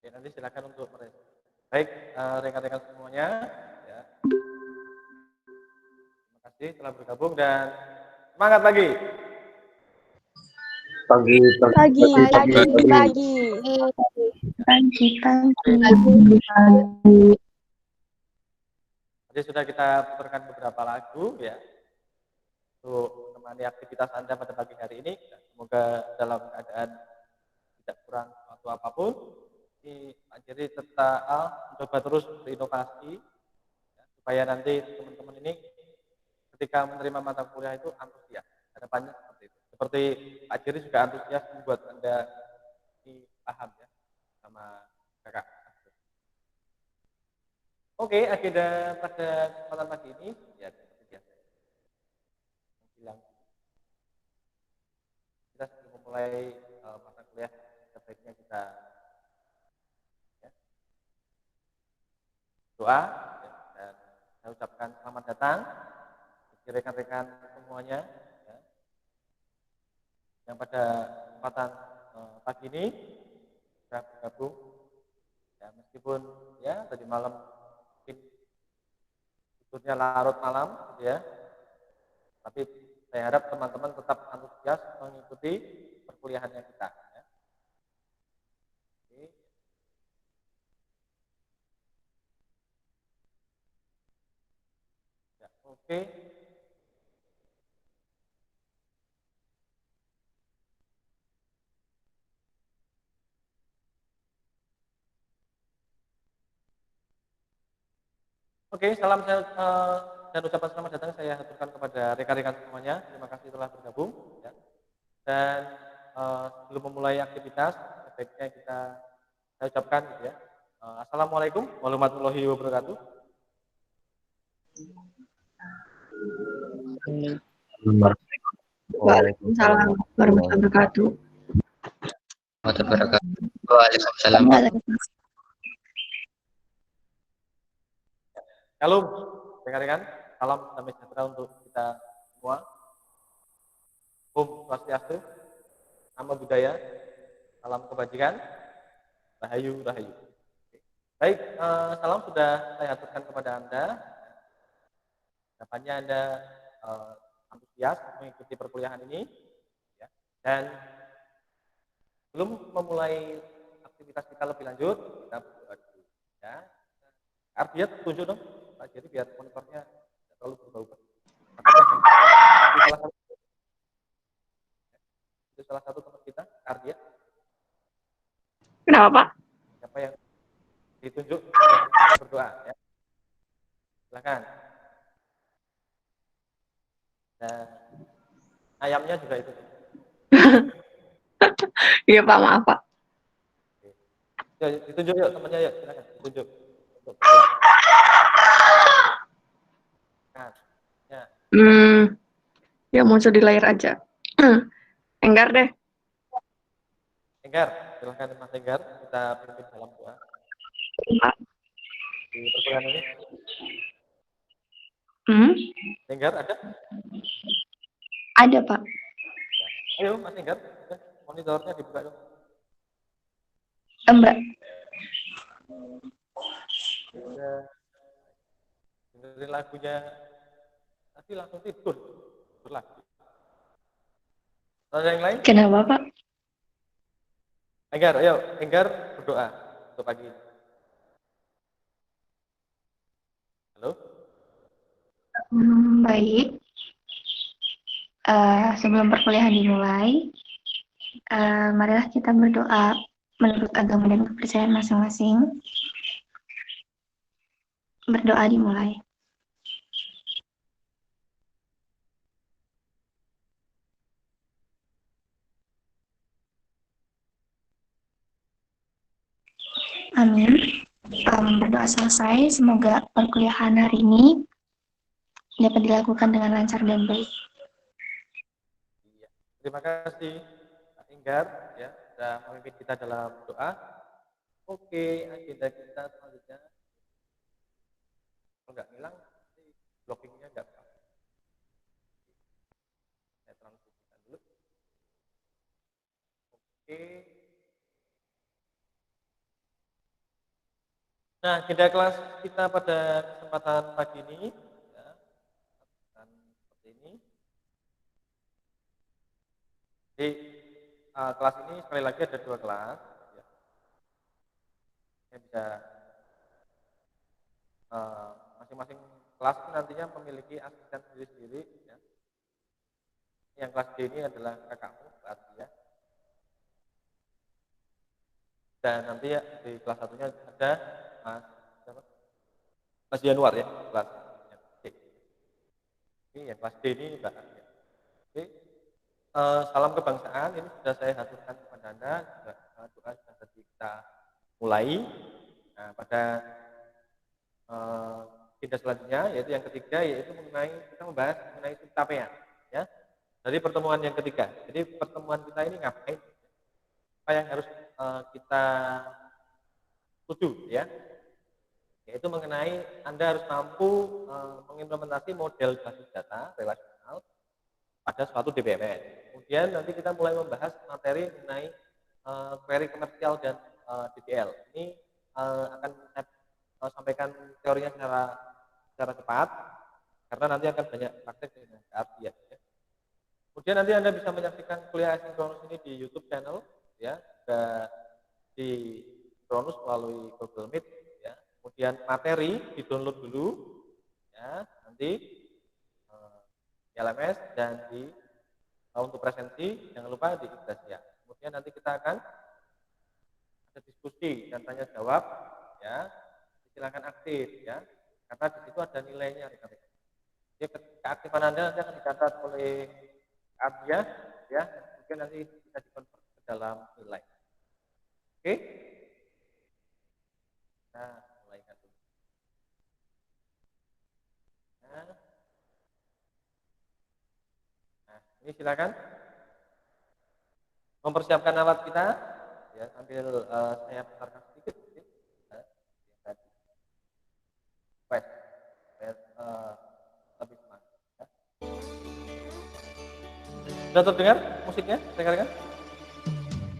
Oke, nanti silakan untuk merespon. Baik, rekan-rekan semuanya, ya, terima kasih telah bergabung dan semangat lagi. Pagi. Pagi. Tadi sudah kita putarkan beberapa lagu ya untuk menemani aktivitas Anda pada pagi hari ini. Semoga dalam keadaan tidak kurang waktu apapun. Ini Pak Jerry serta Al mencoba terus berinovasi ya, supaya nanti teman-teman ini ketika menerima mata kuliah itu antusias. Harapannya seperti itu. Seperti Pak Jerry juga antusias membuat Anda ini paham ya sama kakak. Oke, agenda pada kesempatan pagi ini ya seperti biasa. Bilang kita sebelum memulai mata kuliah sebaiknya kita ya, doa ya, dan saya ucapkan selamat datang bagi rekan-rekan semuanya ya, yang pada kesempatan pagi ini sudah bergabung ya, meskipun ya tadi malam mungkin tidurnya larut malam gitu ya, tapi saya harap teman-teman tetap antusias mengikuti perkuliahannya kita ya. Ya, oke. Oke, salam dan ucapan selamat datang saya haturkan kepada rekan-rekan semuanya. Terima kasih telah bergabung. Ya. Dan sebelum memulai aktivitas, sebaiknya saya ucapkan gitu ya. Assalamualaikum warahmatullahi wabarakatuh. Waalaikumsalam warahmatullahi wabarakatuh. Waalaikumsalam. Shalom, rekan-rekan. Salam damai sejahtera untuk kita semua. Om Swastiastu, Namo Buddhaya, salam kebajikan, rahayu, rahayu. Baik, salam sudah saya aturkan kepada Anda. Harapannya Anda antusias mengikuti perkuliahan ini. Ya. Dan sebelum memulai aktivitas kita lebih lanjut, kita berdoa dulu. Ya. Artinya tunjuk dong, Pak Jadi biar monitornya tidak terlalu berubah-ubah. Itu salah satu teman kita, Ardia. Kenapa, Pak? Siapa yang ditunjuk yang berdoa ya. Silakan. Dan ayamnya juga itu. Iya, Pak, maaf, Pak. Ya, ditunjuk yuk temannya yuk, silakan ditunjuk. Untuk nah, ya. Ya muncul di layar aja. Enggar deh. Enggar, silakan Mas Enggar, kita pimpin dalam doa. Di perkuliahan ini. Enggar ada? Ada, Pak. Ya. Ayo Mas Enggar, monitornya dibuka dong. Mbak. Ya. Dengerin lagunya, nanti langsung tidur lagi. Ada yang lain? Kenapa, Pak? Enggar, ayo Enggar berdoa untuk pagi ini. Halo? Baik. Sebelum perkuliahan dimulai, marilah kita berdoa menurut agama dan kepercayaan masing-masing. Berdoa dimulai. Amin. Berdoa selesai, semoga perkuliahan hari ini dapat dilakukan dengan lancar dan baik. Iya. Terima kasih Pak Enggar ya sudah memimpin kita dalam doa. Oke, agenda kita selanjutnya. Kalau nggak hilang, blockingnya nggak apa. Saya transisikan dulu. Oke. Nah, agenda kelas kita pada kesempatan pagi ini, ya, akan seperti ini. Jadi, kelas ini sekali lagi ada 2 kelas. Ya. Saya bisa masing-masing kelas itu nantinya memiliki asisten sendiri-sendiri. Ya. Yang kelas D ini adalah kakakmu, Mbak Ardia. Dan nanti ya, di kelas satunya ada Mas, siapa? Mas Januar ya, kelas yang D. Ini yang kelas D ini Mbak Ardia. Oke. Salam kebangsaan ini sudah saya haturkan kepada Anda, juga doa sudah tadi kita mulai. Nah, pada agenda selanjutnya yaitu yang ketiga, yaitu mengenai kita membahas mengenai pencapaian, ya. Dari pertemuan yang ketiga. Jadi pertemuan kita ini ngapain? Apa yang harus kita tuju, ya? Yaitu mengenai Anda harus mampu mengimplementasi model basis data relasional pada suatu DBMS. Kemudian nanti kita mulai membahas materi mengenai query komersial dan DTL. Ini akan saya sampaikan teorinya secara cepat karena nanti akan banyak praktek dengan keartian. Ya. Kemudian nanti Anda bisa menyaksikan kuliah asinkronus ini di YouTube channel, ya, di sinkronus melalui Google Meet, ya. Kemudian materi di-download dulu, ya, nanti di LMS dan untuk presensi jangan lupa di Ignasia. Kemudian nanti kita akan ada diskusi dan tanya jawab, ya. Silakan aktif, ya, karena di situ ada nilainya, rekan-rekan. Jadi keaktifan Anda nanti akan dicatat oleh Ardia, ya, mungkin nanti bisa dikonvert ke dalam nilai. Oke, kita mulai dulu. Nah, ini silakan mempersiapkan alat kita, ya, sambil saya putarkan sedikit, ya, tadi. Baik, lebih semangat. Ya. Sudah terdengar musiknya? Dengarkan?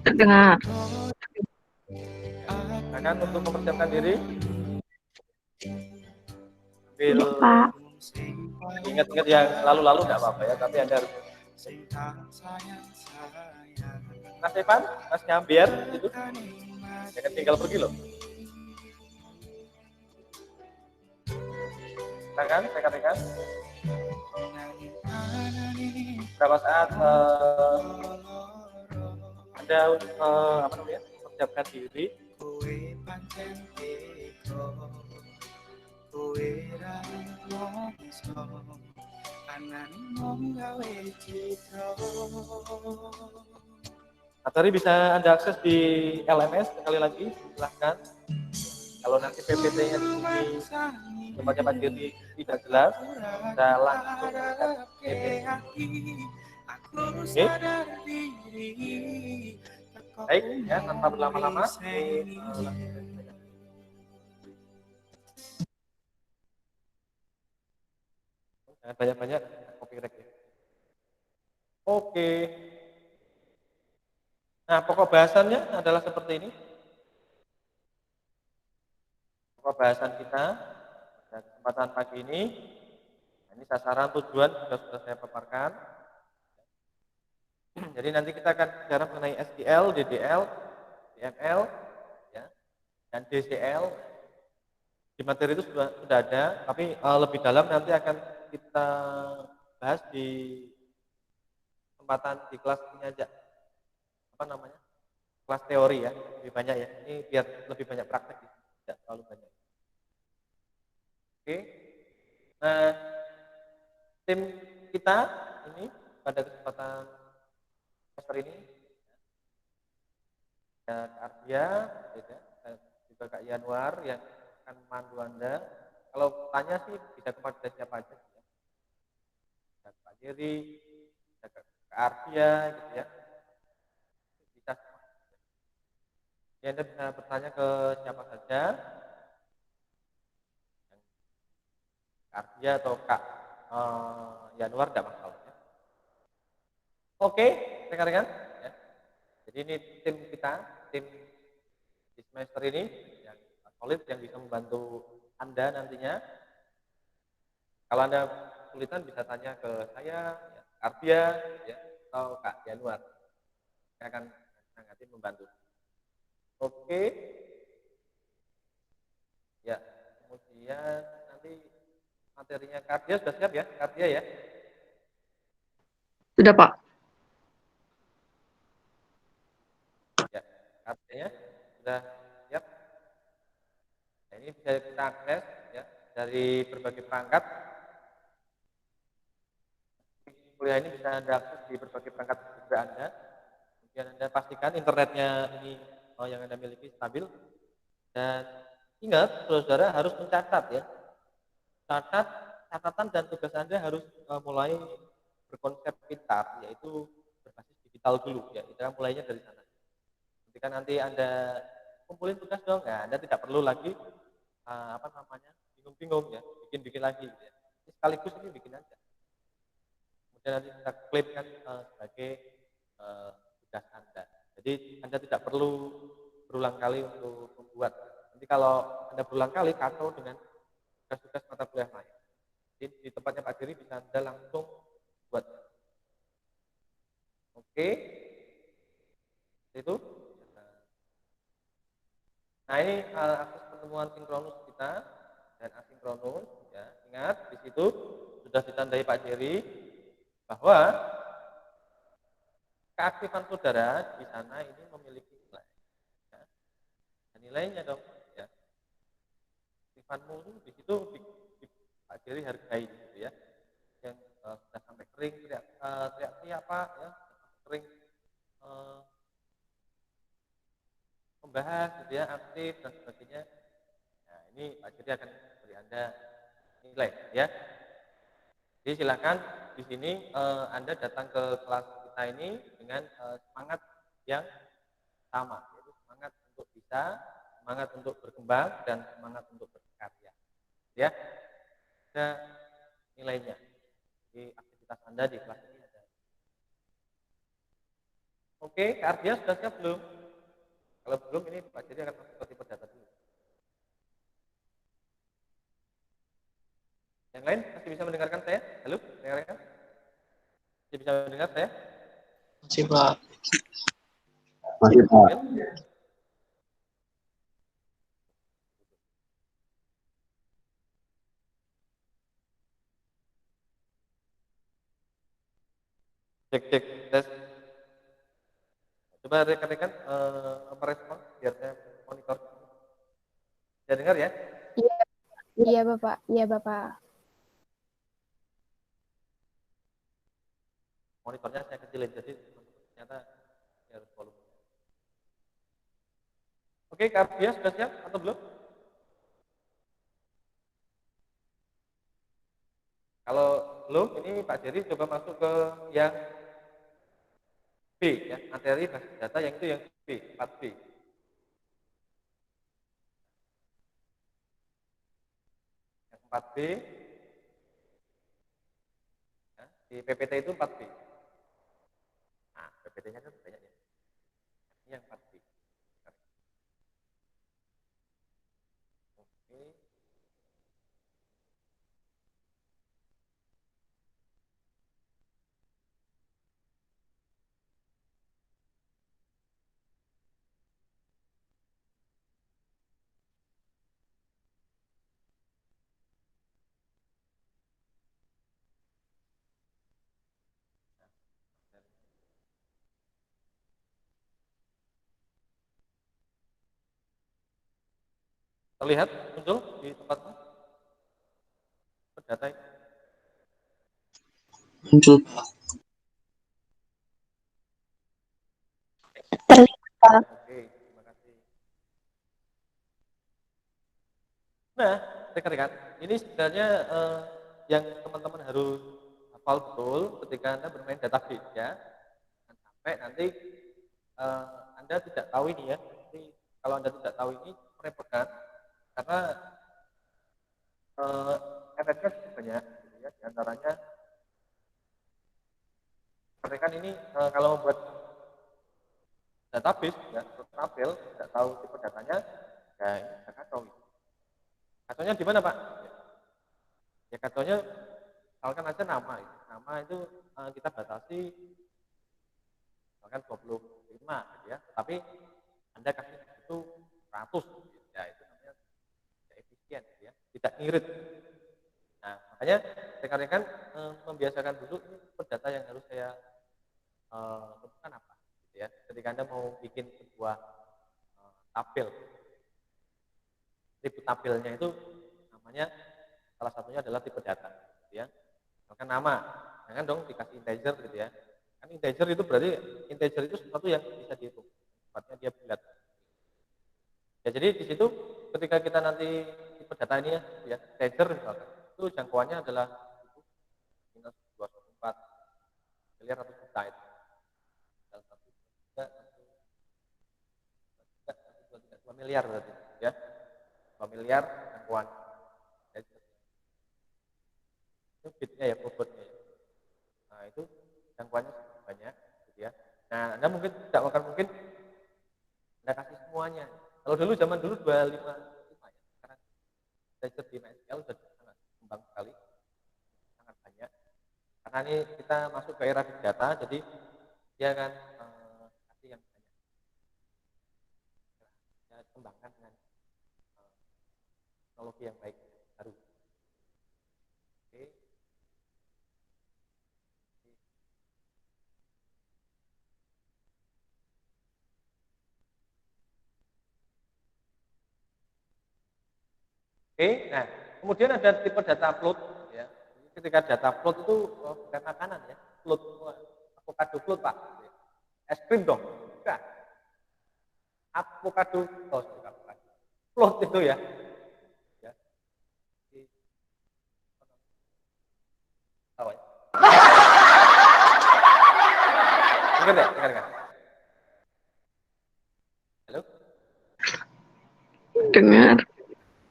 Terdengar. Akan untuk mempersiapkan diri, sambil Udah, Pak. ingat-ingat yang lalu-lalu nggak apa-apa ya, tapi Anda harus Mas Evan, Mas Nyambiar, itu jangan tinggal pergi loh. Silakan, rekan-rekan. Beberapa saat Anda apa namanya, mempersiapkan diri. Materi bisa Anda akses di LMS sekali lagi, silahkan. Kalau nanti PPT-nya di sini tempatnya Pak Dirdi tidak jelas, bisa langsung lihat PPT. Oke. Baik, ya, tanpa berlama-lama. Jangan banyak-banyak copyright ya. Oke. Nah, pokok bahasannya adalah seperti ini. Pokok bahasan kita pada kesempatan pagi ini. Ini sasaran tujuan sudah saya paparkan. Jadi nanti kita akan bicara mengenai SQL, DDL, DML, ya, dan DCL. Di materi itu sudah ada, tapi lebih dalam nanti akan kita bahas di kesempatan di kelas ini aja. Apa namanya? Kelas teori ya, lebih banyak ya. Ini biar lebih banyak praktek, tidak terlalu banyak. Oke. Nah, tim kita ini pada kesempatan semester ini ada Kak Ardia, juga Kak Yanuar yang akan memandu Anda. Kalau tanya sih bisa kepada siapa aja, ya. Bisa Pak Jerry, bisa Kak Ardia, gitu ya. Bisa semua. Ya, Anda bisa bertanya ke siapa saja, Kak Ardia atau Kak Yanuar, tidak masalah. Ya. Oke, rekan-rekan. Ya. Jadi ini tim kita, tim di semester ini, ya, solid yang bisa membantu Anda nantinya. Kalau Anda kesulitan bisa tanya ke saya, ya, Ardia, ya, atau Kak Januar. Saya akan sangat membantu. Oke, ya. Kemudian nanti materinya Kak Ardia sudah siap ya, Kak Ardia ya? Sudah, Pak. Ya, Kak Ardianya sudah siap. Nah, ini bisa kita akses ya dari berbagai perangkat. Kuliah ini bisa Anda akses di berbagai perangkat juga Anda. Kemudian Anda pastikan internetnya ini yang Anda miliki stabil. Dan ingat, saudara harus mencatat ya. Catat, catatan dan tugas Anda harus mulai berkonsep pintar, yaitu berbasis digital dulu ya. Kita mulainya dari sana. Ketika nanti Anda kumpulin tugas dong, ya Anda tidak perlu lagi bingung-bingung ya, bikin-bikin lagi. Ya. Ini sekaligus ini bikin aja. Kemudian nanti kita klipkan sebagai tugas Anda. Jadi Anda tidak perlu berulang kali untuk membuat. Nanti kalau Anda berulang kali kacau dengan tugas-tugas mata kuliah lain. Jadi di tempatnya Pak Diri bisa Anda langsung buat. Oke, itu. Nah ini akses pertemuan sinkronus kita dan asinkronus. Ya. Ingat di situ sudah ditandai Pak Jerry bahwa keaktifan saudara di sana ini memiliki nilai. Ya. Dan nilainya dong. Ya. Keaktifanmu di situ Pak Jerry hargai gitu ya. Yang sudah sampai kering teriak-teriak Pak ya, kering membahas gitu ya, aktif dan sebagainya. Nah, ini Pak Jerry akan beri Anda nilai ya. Jadi silakan di sini Anda datang ke kelas kita ini dengan semangat yang sama, yaitu semangat untuk bisa, semangat untuk berkembang dan semangat untuk berkarya. Ya. Ada nilainya. Di aktivitas Anda di kelas ini ada. Oke, Kak Ardia sudah siap belum? Kalau belum ini Pak Jerry akan masuk ke tipe data dulu. Yang lain masih bisa mendengarkan saya? Halo, dengarkan? Masih bisa mendengar saya? Masih, Pak. Masih, Pak. Cek, tes. Coba rekan-rekan merespon biar saya monitor. Bisa dengar ya? Iya, iya Bapak. Iya Bapak. Monitornya saya kecilin, jadi ternyata saya harus volume. Oke, Kak Ardia sudah siap atau belum? Kalau belum, ini Pak Jerry coba masuk ke yang B ya, materi basis data yang itu yang B, 4B. Yang 4B ya, di PPT itu 4B. Nah, PPT-nya kan banyak ya. Ini yang 4B. Oke. Terlihat muncul di tempatmu? Data itu. Muncul, Pak. Terlihat. Oke, terima kasih. Nah, rekan-rekan, ini sebenarnya yang teman-teman harus hafal betul ketika Anda bermain database ya. Sampai nanti Anda tidak tahu ini ya. Jadi, kalau Anda tidak tahu ini merepotkan karena efeknya cukup banyak gitu ya. Di antaranya mereka ini kalau membuat database ya, tabel tidak tahu tipe datanya, Ya, ini bisa kacau. Kacaunya di mana, Pak? Ya kacaunya misalkan aja nama. Nama itu kita batasi misalkan 25 gitu ya. Tapi Anda kasih itu 100 gitu. Ya itu namanya tidak efisien gitu ya. Tidak ngirit. Nah, makanya rekan-rekan membiasakan dulu ini data yang harus saya tentukan apa gitu ya. Ketika Anda mau bikin sebuah tabel, tipe tabelnya itu namanya salah satunya adalah tipe data gitu ya. Misalkan nama, jangan dong dikasih integer gitu ya. Kan integer itu berarti integer itu sesuatu yang bisa dihitung, sifatnya dia bulat. Ya jadi di situ ketika kita nanti tipe data ini ya integer misalkan, itu jangkauannya adalah itu minus 2,4 miliar atau juta itu. Dalam satu tiga, dua miliar berarti ya. 2 miliar jangkauan. Itu bitnya ya, bobotnya ya. Nah itu jangkauannya banyak gitu ya. Nah Anda mungkin tidak akan mungkin Anda kasih semuanya. Kalau dulu zaman dulu 255 ya. Sekarang belajar di MySQL sudah sangat kembang sekali, sangat banyak. Karena ini kita masuk ke era big data, jadi dia akan kasih yang banyak. Ya, kembangkan dengan teknologi yang baik baru. Oke. Oke, nah kemudian ada tipe data upload ya. Ketika data upload itu bukan makanan ya, upload avocado upload Pak. Es krim dong. Bukan. Avocado, oh bukan avocado. Upload itu ya. Ya. Tahu ya. Dengar enggak? Dengar enggak? Halo? Dengar.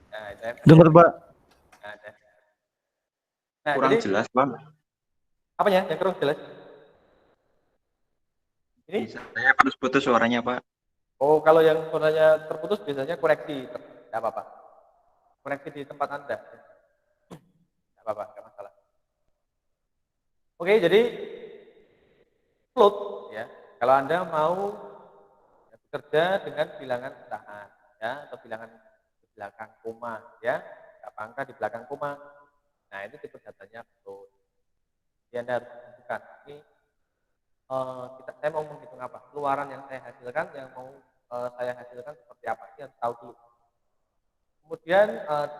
Nah, Dengar, Pak. Nah, Kurang jadi, jelas, Pak. apanya yang kurang jelas? Ini? Saya harus putus suaranya, Pak. Oh, kalau yang suaranya terputus biasanya koreksi. Tidak apa-apa. Koreksi di tempat Anda. Tidak apa-apa, tidak masalah. Oke, jadi float ya. Kalau Anda mau bekerja dengan bilangan usaha ya atau bilangan di belakang koma ya, apa angka di belakang koma. Nah, itu tipe datanya float. Jadi Anda harus tentukan ini saya mau menghitung apa? Keluaran yang saya hasilkan, yang mau saya hasilkan seperti apa? Ini harus tahu dulu. Kemudian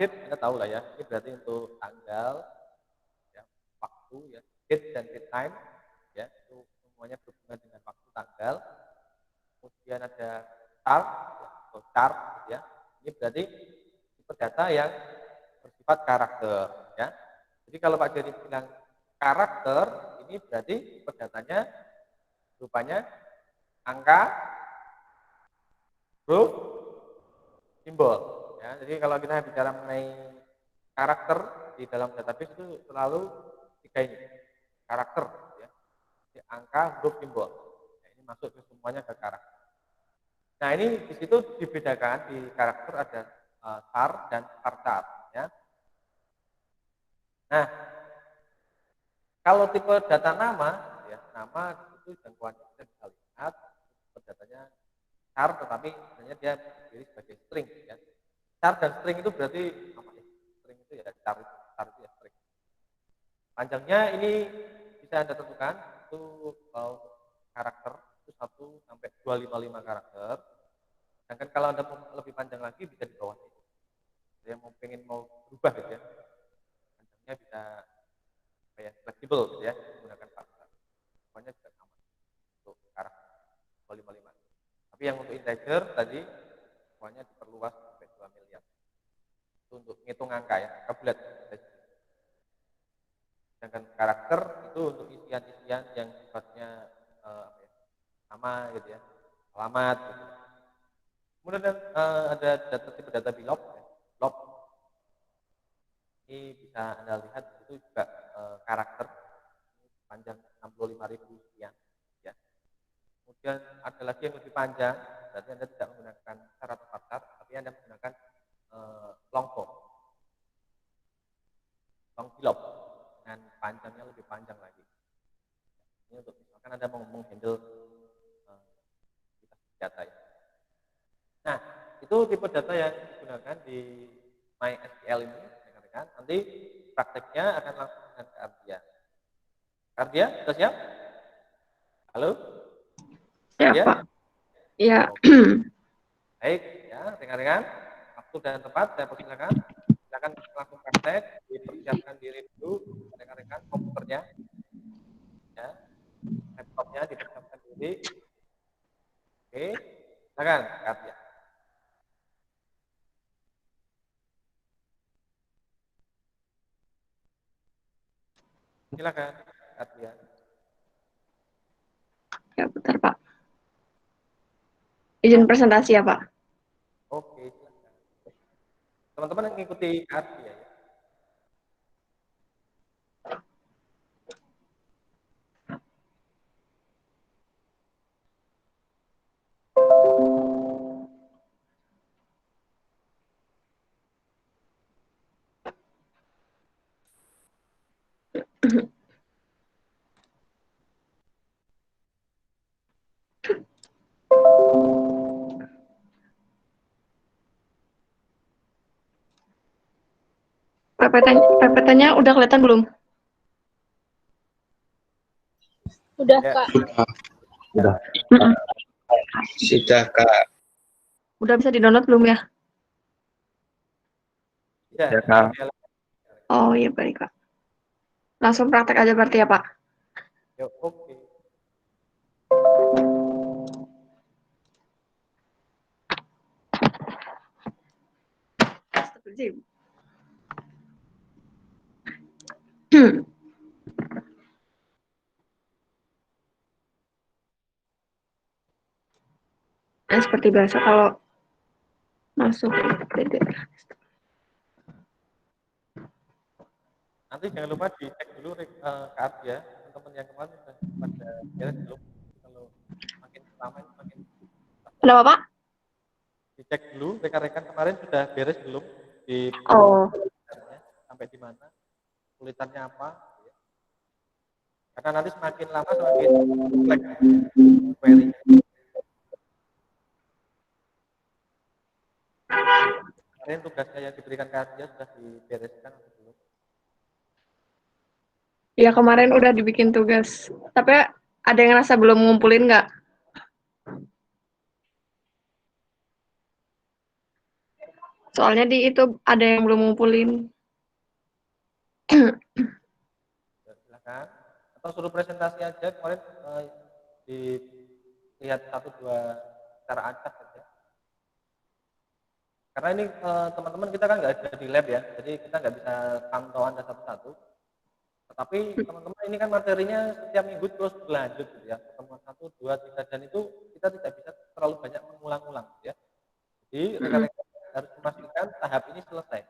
date Anda tahu lah ya, ini berarti untuk tanggal, ya, waktu ya, date dan date time, ya itu semuanya berhubungan dengan waktu tanggal. Kemudian ada chart, ya, atau chart, ya. Ini berarti tipe data yang bersifat karakter, ya. Jadi kalau Pak Jerry bilang karakter, ini berarti tipe datanya rupanya angka, huruf, simbol. Ya, jadi kalau kita bicara mengenai karakter di dalam database itu selalu tiga ini, karakter, ya. Jadi angka, huruf, simbol. Nah, ini masuk ke semuanya ke karakter. Nah ini di situ dibedakan di karakter ada char dan varchar, ya. Nah kalau tipe data nama, ya nama itu jangkauannya kita bisa lihat datanya char, tetapi sebenarnya dia berdiri sebagai string, ya. Char dan string itu berarti apa ya? String itu ya char itu ya string. Panjangnya ini bisa Anda tentukan itu karakter itu 1 sampai 255 karakter. Sedangkan kalau Anda mau lebih panjang lagi bisa di bawah itu. Saya mau berubah gitu ya. Panjangnya bisa kayak fleksibel gitu ya, menggunakan fakta. Pokoknya juga sama untuk karakter 255. Tapi yang untuk integer tadi pokoknya diperluas sampai 2 miliar. Itu untuk ngitung angka ya, angka bulat. Sedangkan karakter itu untuk isian-isian yang sifatnya sama gitu ya, alamat gitu. Kemudian ada tipe data bilog, ya. Log ini bisa Anda lihat itu juga karakter panjang 65.000 sekian, ya. Kemudian ada lagi yang lebih panjang, berarti Anda tidak menggunakan char atau varchar, tapi Anda menggunakan misalkan Anda mau menghandle data ya. Nah, itu tipe data yang digunakan di MySQL ini, rekan-rekan. Nanti prakteknya akan langsung dengan Cardia. Cardia, sudah siap? Halo? Ya, Cardia? Pak. Ya. Oke. Baik, ya, rekan-rekan. Waktu dan tempat saya persilakan. Silakan langsung praktek, dipersiapkan diri dulu, rekan-rekan, komputernya, ya, laptopnya dipersiapkan diri. Oke, silakan, Cardia. Silakan, Cardia. Ya, bentar, Pak. Izin presentasi ya, Pak. Oke, silakan. Teman-teman yang mengikuti Cardia ya. PPT-nya udah kelihatan belum? Udah, Ya. Kak. Sudah. Sudah, Kak. Udah bisa di-download belum ya? Ya, Ya, Kak. Oh iya, baik, Kak. Langsung praktek aja berarti ya, Pak? Yuk, oke. Nah, seperti biasa kalau masuk Nanti jangan lupa dicek dulu Cardia, teman-teman yang kemarin sudah pada beres belum? Kalau makin lama itu makin Kenapa, Pak? dicek dulu rekan-rekan kemarin sudah beres belum di Oh, sampai di mana, kesulitannya apa, ya. Karena nanti semakin lama semakin kompleks query-nya. Kemarin tugasnya yang diberikan Cardia sudah dibereskan atau belum? ya kemarin udah dibikin tugas. Tapi ada yang ngerasa belum ngumpulin nggak? Soalnya di itu ada yang belum ngumpulin. Ya, silakan. Atau suruh presentasi aja kemarin dilihat satu dua cara acak saja. Karena ini teman-teman kita kan nggak ada di lab ya, jadi kita nggak bisa pantau Anda satu-satu. Tetapi teman-teman ini kan materinya setiap minggu terus berlanjut gitu ya, pertemuan 1, 2, 3, dan itu kita tidak bisa terlalu banyak mengulang-ulang ya. Jadi rekan-rekan harus memastikan tahap ini selesai.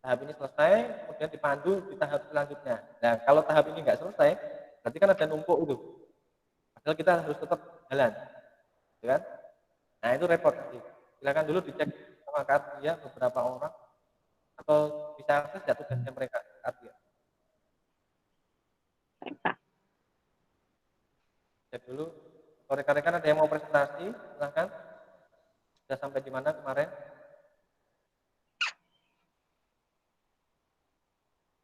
Tahap ini selesai, kemudian dipandu di tahap selanjutnya. Nah, kalau tahap ini nggak selesai, berarti kan ada numpuk itu. Padahal kita harus tetap jalan, gitu kan? Nah, itu repot nanti. Silakan dulu dicek sama Cardia beberapa orang, atau bisa akses ya tugasnya mereka Cardia. Cek dulu. Kalau rekan-rekan ada yang mau presentasi, silahkan. Sudah sampai di mana kemarin?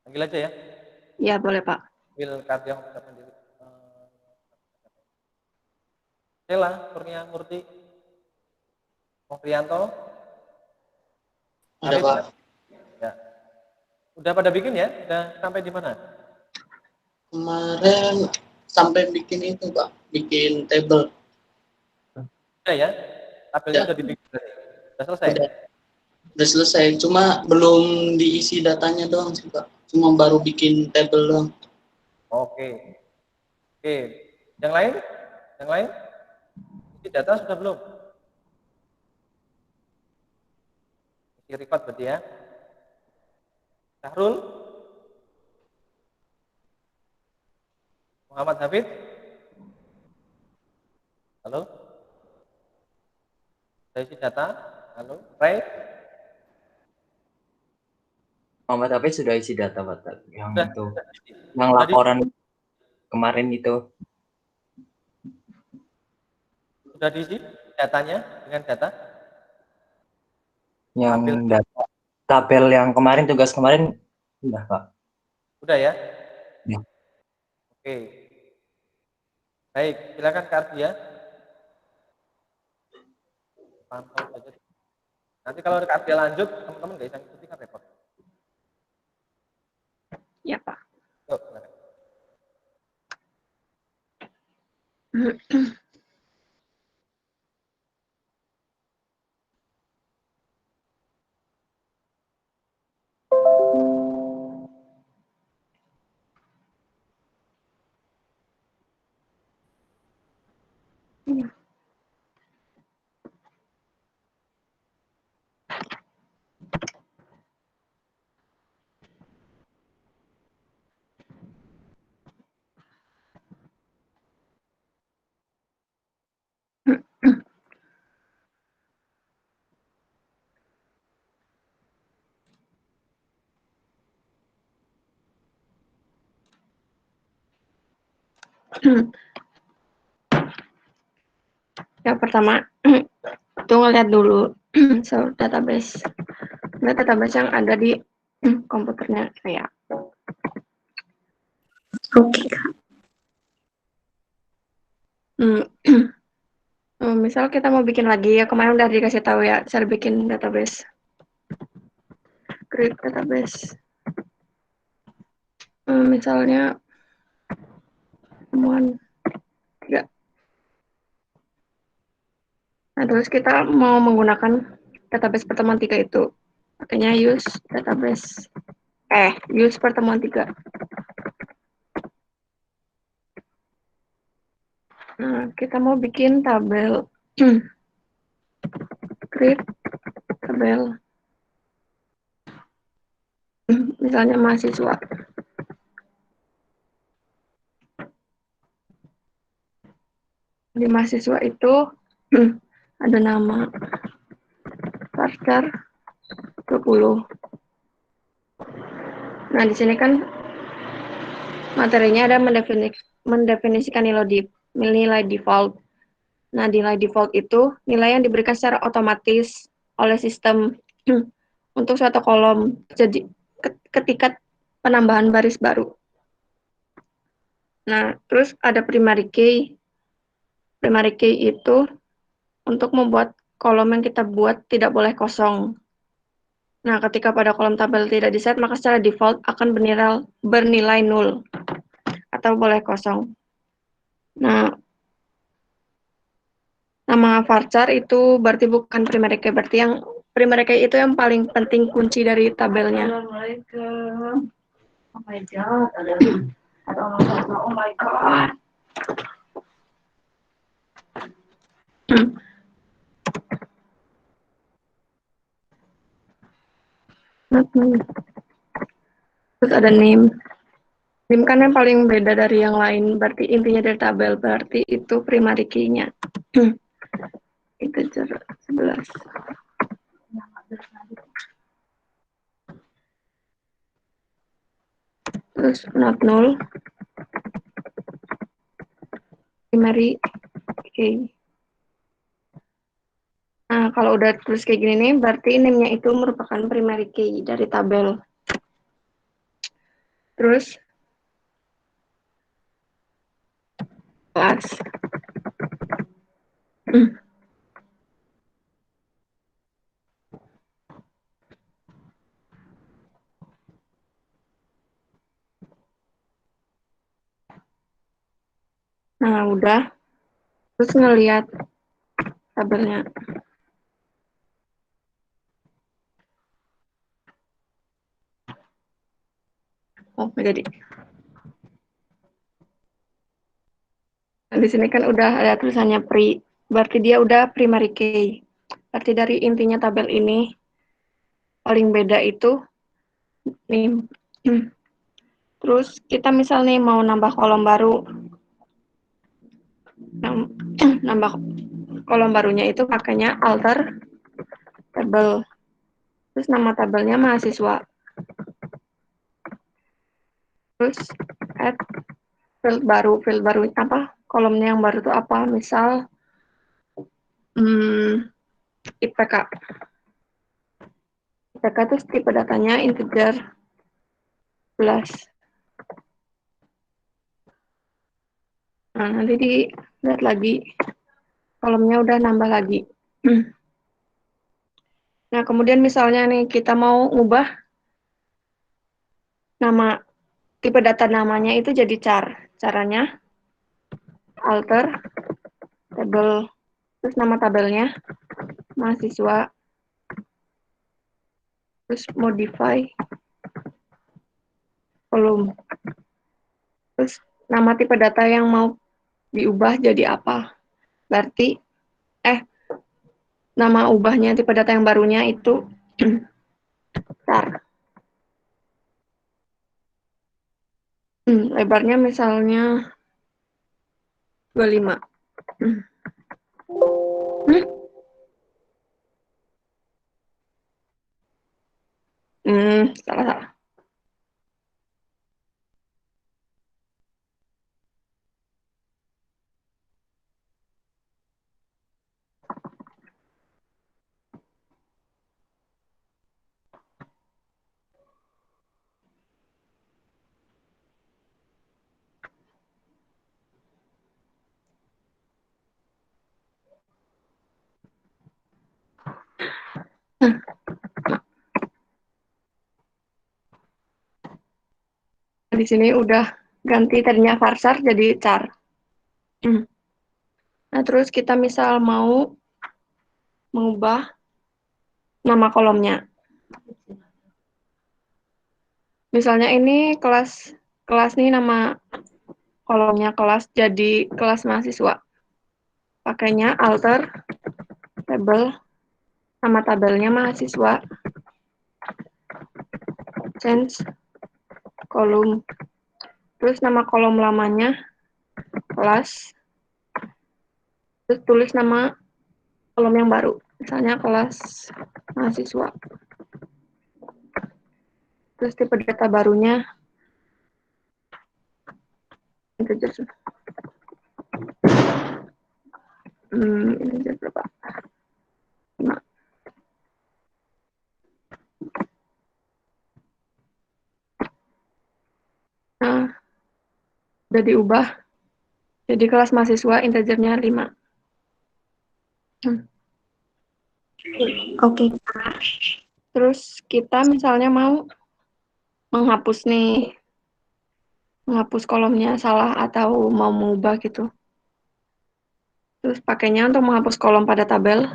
Panggil aja ya. Ya, boleh, Pak. Panggil Cardia mengucapkan diri. Sela, Kurnia Murti, Mokrianto. Ada, Pak. Ya. Udah pada bikin ya? Udah sampai di mana? Kemarin sampai bikin itu, Pak. Bikin table. Udah ya? Tabelnya Ya, udah dibikin berarti? Udah selesai? udah selesai. Cuma belum diisi datanya doang sih, Pak. Cuma baru bikin table doang. Oke. Oke. Yang lain? Yang lain? Isi data sudah belum? Isi record berarti ya? Syahrul? Muhammad Hafid? Halo? Sudah isi data? Halo? Ray? Muhammad Hafiz sudah isi data, Pak. Yang Sudah, itu, sudah isi. yang Sudah di- laporan. kemarin itu. Sudah diisi datanya dengan data? Yang Ambil. data tabel yang kemarin, tugas kemarin udah, Pak. Udah ya? Ya. Oke. Baik, silakan Kak Ardia. Pantau saja. Nanti kalau Kak Ardia lanjut, teman-teman nggak bisa ngikuti kan repot. Ya, Pak. Yuk, silakan. Yang pertama, itu ngeliat dulu source database. Ngeliat database yang ada di komputernya saya. Oke, Kak. Misal kita mau bikin lagi, ya kemarin udah dikasih tahu ya, cara bikin database. Create database. Misalnya, temuan 3. Nah, terus kita mau menggunakan database pertemuan 3 itu. Makanya use database. Use pertemuan 3. Nah, kita mau bikin tabel. Create tabel. Misalnya mahasiswa. Di mahasiswa itu ada nama Parker 20. Nah, di sini kan materinya ada mendefinisikan nilai default. Nah, nilai default itu nilai yang diberikan secara otomatis oleh sistem untuk suatu kolom. Jadi, ketika penambahan baris baru. Nah, terus ada primary key. Primary key itu untuk membuat kolom yang kita buat tidak boleh kosong. Nah, ketika pada kolom tabel tidak diset, maka secara default akan bernilai 0 atau boleh kosong. Nah, nama varchar itu berarti bukan primary key, berarti yang primary key itu yang paling penting kunci dari tabelnya. Assalamualaikum. Oh my god, oh my god. Terus ada name. Name kan yang paling beda dari yang lain, berarti intinya dari tabel, berarti itu primary key-nya. Integer 11. Terus not null. Primary key. Nah, kalau udah tulis kayak gini nih, berarti name-nya itu merupakan primary key dari tabel. Terus, kelas. Nah, udah. Terus ngelihat tabelnya. Oh, jadi. Nah, di sini kan udah ada tulisannya berarti dia udah primary key. Berarti dari intinya tabel ini, paling beda itu nih. Terus kita misalnya mau nambah kolom baru. Nambah kolom barunya itu pakainya alter tabel. Terus nama tabelnya mahasiswa. Terus add field baru apa? Kolomnya yang baru itu apa? Misal IPK. IPK itu tipe datanya integer plus. Nah, nanti dilihat lagi kolomnya udah nambah lagi. Nah, kemudian misalnya nih kita mau ngubah nama tipe data namanya itu jadi char. Caranya alter tabel, terus nama tabelnya mahasiswa, terus modify kolom. Terus nama tipe data yang mau diubah jadi apa? Berarti nama ubahnya tipe data yang barunya itu char. Lebarnya misalnya 25. Salah. Di sini udah ganti tadinya varsar jadi char. Nah, terus kita misal mau mengubah nama kolomnya. Misalnya ini kelas nih nama kolomnya kelas jadi kelas mahasiswa. Pakainya alter tabel, nama tabelnya mahasiswa, change kolom, terus nama kolom lamanya kelas, terus tulis nama kolom yang baru, misalnya kelas mahasiswa. Terus tipe data barunya integer. Integer berapa? 5. Nah, udah diubah jadi kelas mahasiswa integernya 5. Oke. Terus kita misalnya mau menghapus kolomnya salah atau mau mengubah gitu. Terus pakainya untuk menghapus kolom pada tabel,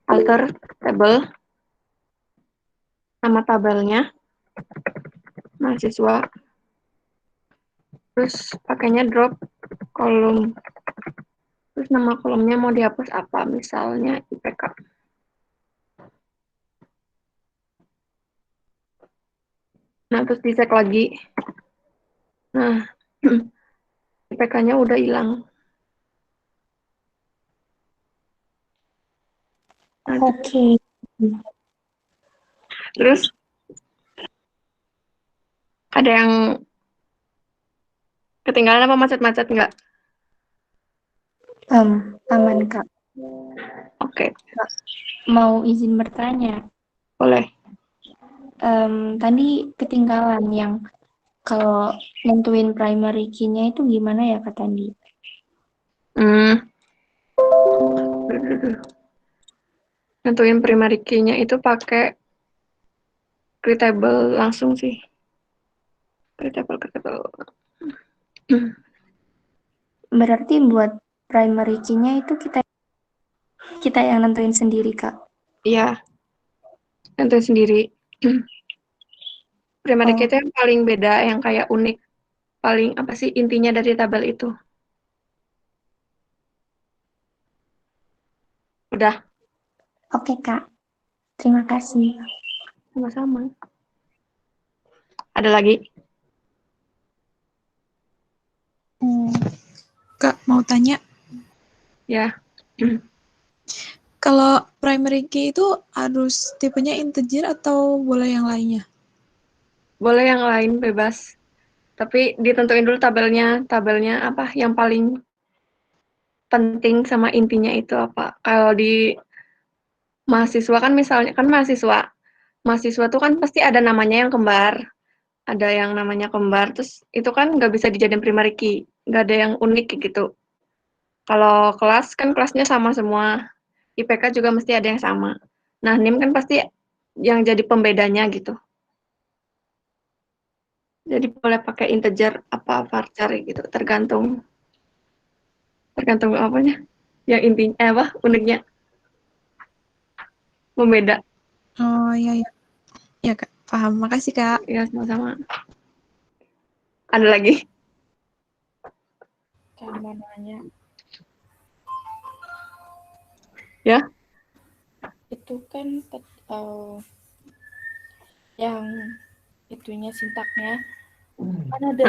alter tabel, nama tabelnya mahasiswa, terus pakainya drop kolom, terus nama kolomnya mau dihapus apa, misalnya IPK. Nah, terus dicek lagi. Nah, IPK-nya udah hilang. Nah, Oke. terus ada yang ketinggalan apa macet-macet nggak? Aman, Kak. Oke, Mau izin bertanya. boleh. Tadi ketinggalan yang kalau nentuin primary key-nya itu gimana ya, Kak Tandi? Nentuin primary key-nya itu pakai create table langsung sih. Create table. Berarti buat primary key-nya itu kita yang nentuin sendiri, Kak? Iya, nentuin sendiri. Primary key itu yang paling beda, yang kayak unik. Paling apa sih intinya dari tabel itu? Udah. Oke, Kak. Terima kasih. Sama-sama. Ada lagi? Kak, mau tanya. Ya. Kalau primary key itu harus tipenya integer atau boleh yang lainnya? Boleh yang lain, bebas. Tapi ditentuin dulu tabelnya apa yang paling penting sama intinya itu apa. Kalau di mahasiswa kan misalnya kan mahasiswa tuh kan pasti ada namanya yang kembar, ada yang namanya kembar, terus itu kan nggak bisa dijadiin primary key, nggak ada yang unik kayak gitu. Kalau kelas kan kelasnya sama semua, IPK juga mesti ada yang sama. Nah, NIM kan pasti yang jadi pembedanya gitu. Jadi boleh pakai integer apa varchar gitu, tergantung apanya. Yang intinya apa uniknya membeda. Oh iya ya. Ya Kak, paham. Makasih Kak. Ya sama-sama. Ada lagi? Kan mau nanya. Ya. Itu kan yang itunya sintaknya kan ada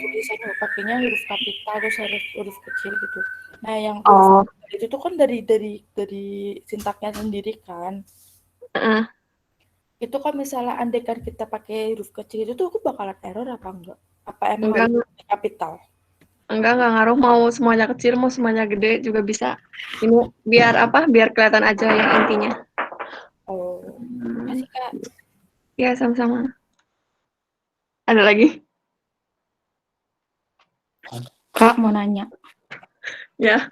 tulisan pakainya huruf kapital terus huruf kecil gitu. Nah, yang huruf itu tuh kan dari sintaknya sendiri kan. Itu kan misalnya andaikan kita pakai huruf kecil itu tuh aku bakalan error apa enggak? Apa emang harus kapital? Enggak ngaruh mau semuanya kecil mau semuanya gede juga bisa. Ini biar apa? Biar kelihatan aja yang intinya. Oh, makasih Kak. Ya sama-sama. Ada lagi? Kak mau nanya. Ya.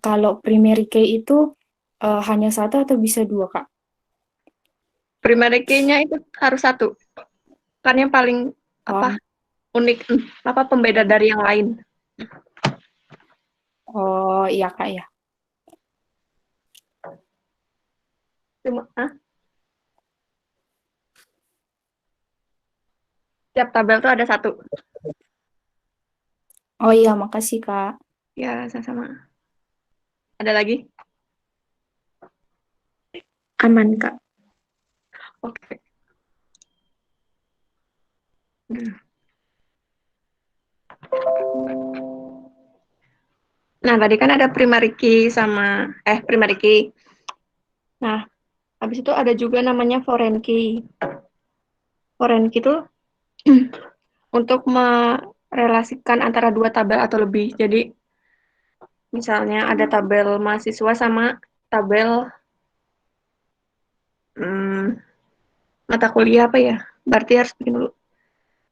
Kalau primary key itu hanya satu atau bisa dua Kak? Primary key-nya itu harus satu. Kan yang paling apa? Unik apa pembeda dari yang lain. Oh iya Kak ya. Cuma Tiap tabel tuh ada satu. Oh iya, makasih Kak. Ya, sama-sama. Ada lagi? Aman, Kak. Oke. Nah, tadi kan ada primary key sama primary key. Nah, habis itu ada juga namanya foreign key. Foreign key itu untuk merelasikan antara dua tabel atau lebih. Jadi, misalnya ada tabel mahasiswa sama tabel mata kuliah apa ya? Berarti harus bikin dulu.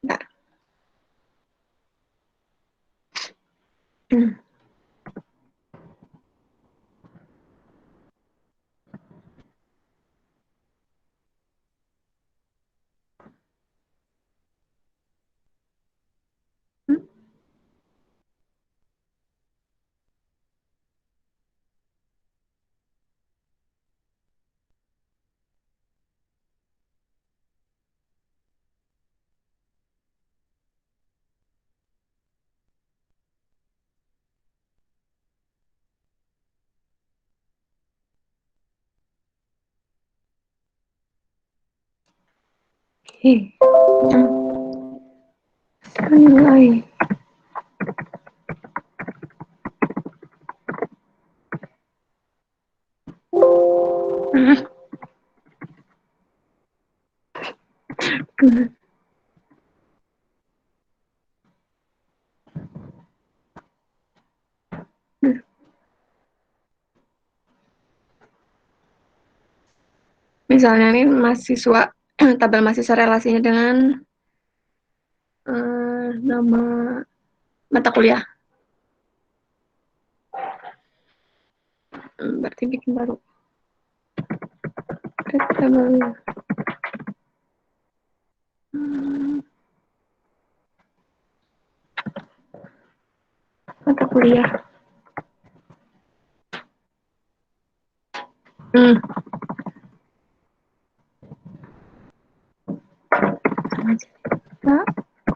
Nah. Nilai. Misalnya nih mahasiswa, tabel mahasiswa relasinya dengan nama mata kuliah. Berarti bikin baru. Tabel. Mata kuliah.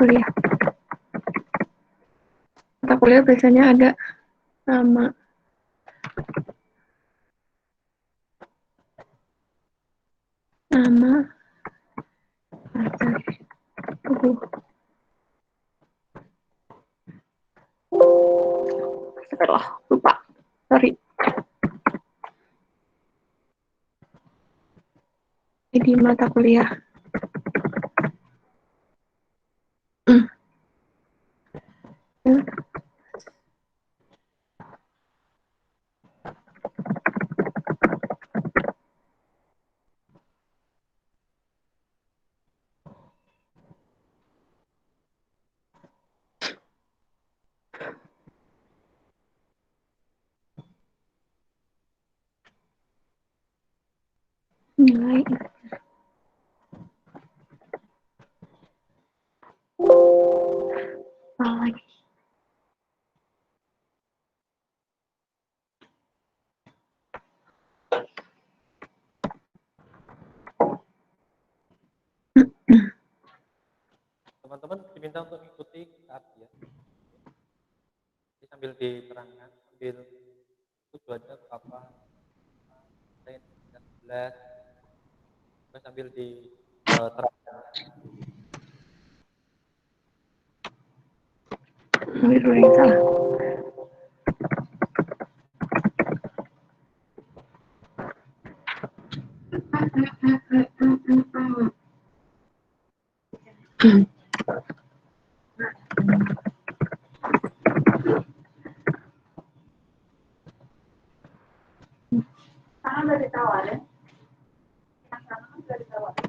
Kuliah. Mata kuliah biasanya ada nama lupa. Sorry. Jadi mata kuliah. Nilai. Apa lagi? Teman-teman diminta untuk mengikuti saat ya. Jadi sambil diterangkan, sambil tujuannya apa, 11, sambil diterangkan. Biru yang salah. Sekarang udah ditawarin. Yang sekarang kan udah ditawarin.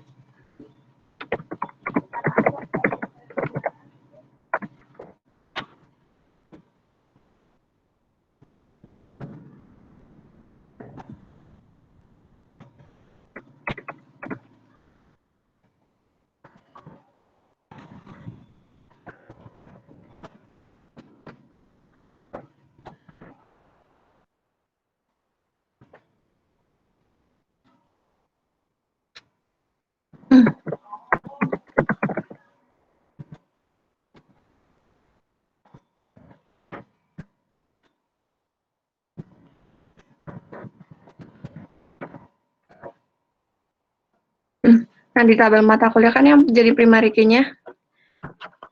Nah, di tabel mata kuliah kan yang jadi primary key-nya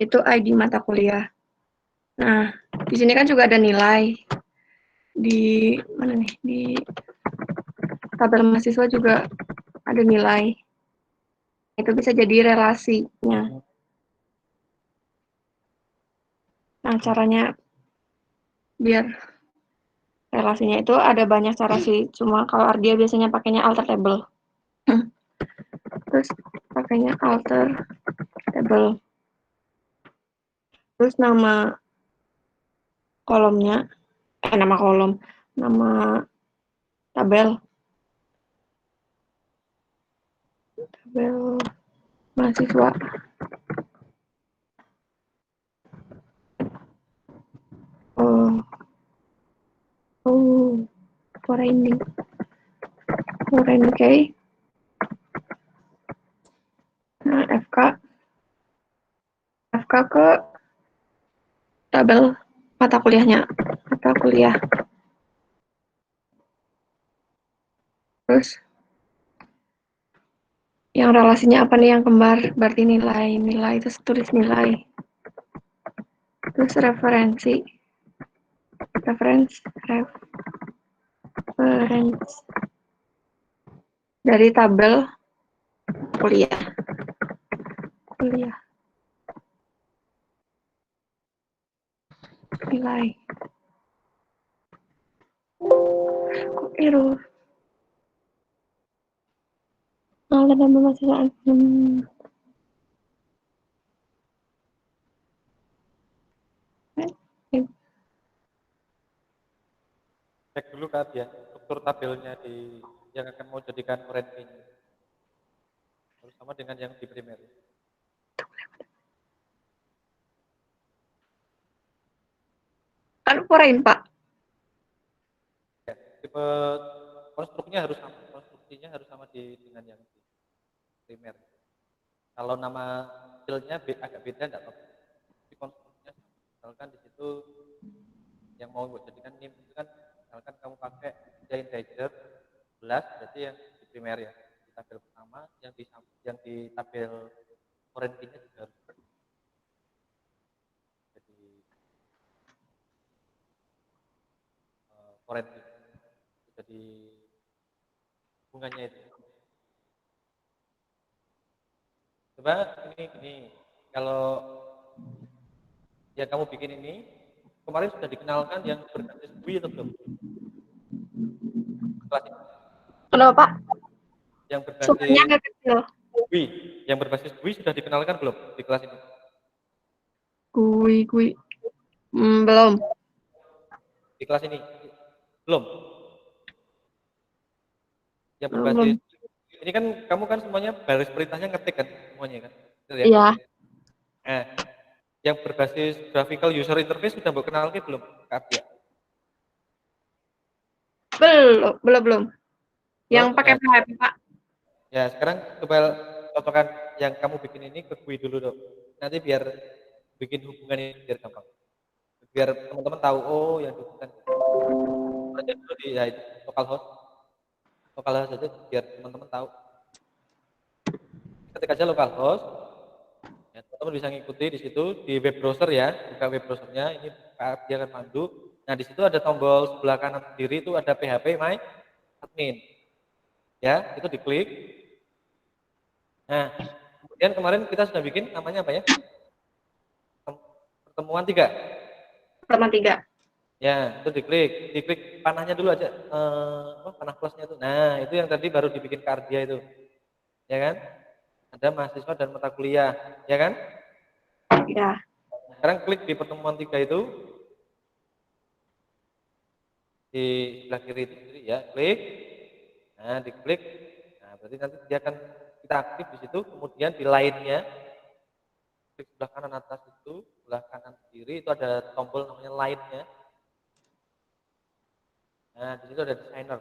itu ID mata kuliah. Nah, di sini kan juga ada nilai. Di mana nih? Di tabel mahasiswa juga ada nilai. Itu bisa jadi relasinya. Nah, caranya biar relasinya itu ada banyak cara sih. Cuma kalau Ardia biasanya pakainya alter table. Terus pakainya alter table. Terus nama kolomnya, nama kolom, nama tabel mahasiswa. Foreign key. Nah, FK ke tabel mata kuliahnya, mata kuliah. Terus yang relasinya apa nih yang kembar? Berarti nilai itu tulis nilai. Terus referensi dari tabel kuliah. Nilai. Kok error? Ada pemasukan. Cek dulu kan ya struktur tabelnya yang akan mau jadikan ranking. Harus sama dengan yang di primer. Kan foreign, Pak. Ya, tipe konstruksinya harus sama dengan yang di primer. Kalau nama skillnya agak beda enggak apa-apa. Tapi konstruksinya misalkan di situ yang mau jadikan NIM itu kan misalkan kamu pakai integer 11 berarti yang di primer ya di tabel pertama yang di tabel ranking-nya juga harus jadi ranking jadi hubungannya itu. Coba ini kalau ya kamu bikin ini kemarin sudah dikenalkan yang berbasis GUI atau belum? Kelas ini. Kenapa, Pak? Yang Suaranya berbasis agak kecil. GUI, yang berbasis GUI sudah dikenalkan belum di kelas ini? Kui. Belum. Di kelas ini belum. Yang Belum. berbasis ini kan kamu kan semuanya baris perintahnya ngetik kan semuanya kan? Betul ya? Iya. Yang berbasis graphical user interface sudah kenalkan belum? Kardia. Belum. Yang pakai PHP, Pak. Ya, sekarang coba contohkan yang kamu bikin ini ke GUI dulu dong. Nanti biar bikin hubungan ini biar gampang. Biar teman-teman tahu, oh yang dihubungkan. Aja dulu di ya, itu, localhost aja biar teman-teman tahu. Ketik aja localhost, ya, teman-teman bisa ngikuti di situ di web browser ya, buka web browsernya, ini dia akan pandu. Nah di situ ada tombol sebelah kanan kiri itu ada PHP my admin, ya itu diklik. Nah kemudian kemarin kita sudah bikin namanya apa ya? Pertemuan 3. Pertemuan 3. Ya, itu diklik panahnya dulu aja, panah plusnya itu. Nah, itu yang tadi baru dibikin Kardia itu, ya kan? Ada mahasiswa dan mata kuliah, ya kan? Ya. Sekarang klik di pertemuan 3 itu, di sebelah kiri itu sendiri ya, klik. Nah, diklik. Nah, berarti nanti dia akan kita aktif di situ. Kemudian di lainnya, klik sebelah kanan atas itu, sebelah kanan kiri itu ada tombol namanya lainnya. Nah, di situ ada designer.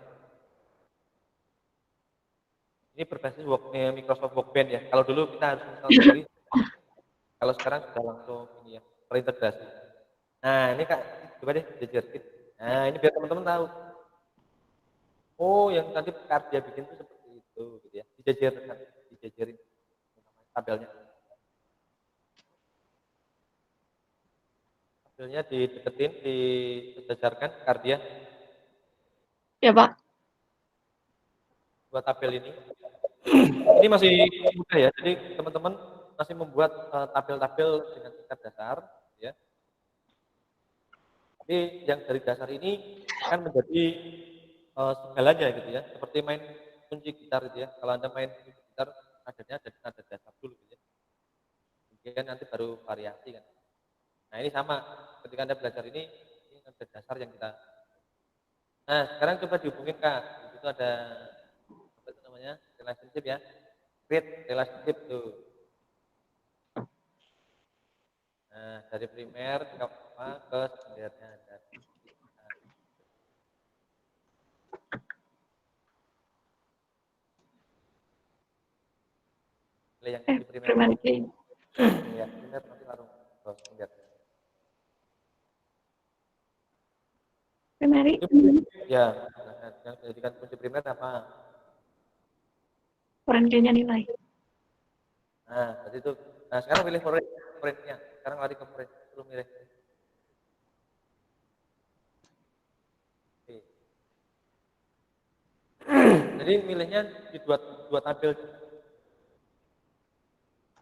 Ini berbasis Microsoft Workbench ya. Kalau dulu kita harus install sendiri. Kalau sekarang sudah langsung ini ya, terintegrasi. Nah, ini Kak, coba deh jejerin. Nah, ini biar teman-teman tahu. Oh, yang tadi Kardia bikin itu seperti itu gitu ya. Dijejerin tabelnya. Tabelnya dideketin, disejajarkan Kardia. Ya, Pak. Buat tabel ini. Ini masih mudah ya, jadi teman-teman masih membuat tabel-tabel dengan tingkat dasar, ya. Tapi yang dari dasar ini akan menjadi segalanya gitu ya, seperti main kunci gitar gitu ya. Kalau Anda main kunci gitar, nadanya ada nada dasar dulu gitu ya. Kemudian nanti baru variasi kan. Nah ini sama, ketika Anda belajar ini nada dasar yang kita. Nah sekarang coba dihubungin Kak, di situ ada apa itu namanya relationship ya. Create relationship tuh. Nah, dari primer ke sekundernya ada. Pilih yang di primer. Ya, primer nanti baru ke sekunder. Primary. Ya, yang dijadikan kunci primer apa? Foreign-nya nilai. Nah, tadi itu. Nah, sekarang pilih foreign-nya. Sekarang lari ke foreign. Belum milih. Oke. Jadi milihnya di dua tabel.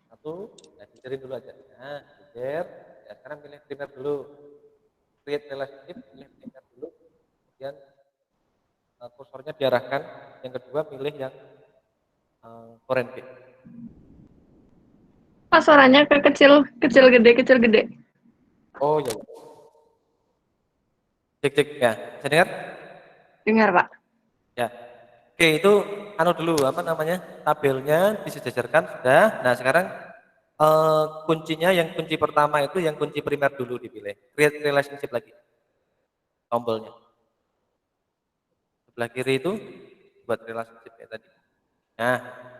Satu, ya jejerin dulu aja. Nah, jejer. Ya, sekarang pilih primer dulu. Create relationship, pilih primer dulu. Kemudian kursornya diarahkan. Yang kedua, pilih yang foreign key. Pak, suaranya kecil gede. Oh ya. Cek ya. Bisa dengar? Dengar, Pak. Ya. Oke, itu anu dulu apa namanya? Tabelnya disejajarkan sudah. Nah, sekarang kuncinya yang kunci pertama itu yang kunci primer dulu dipilih. Create relationship lagi. Tombolnya. Sebelah kiri itu buat relationship ya tadi. Nah,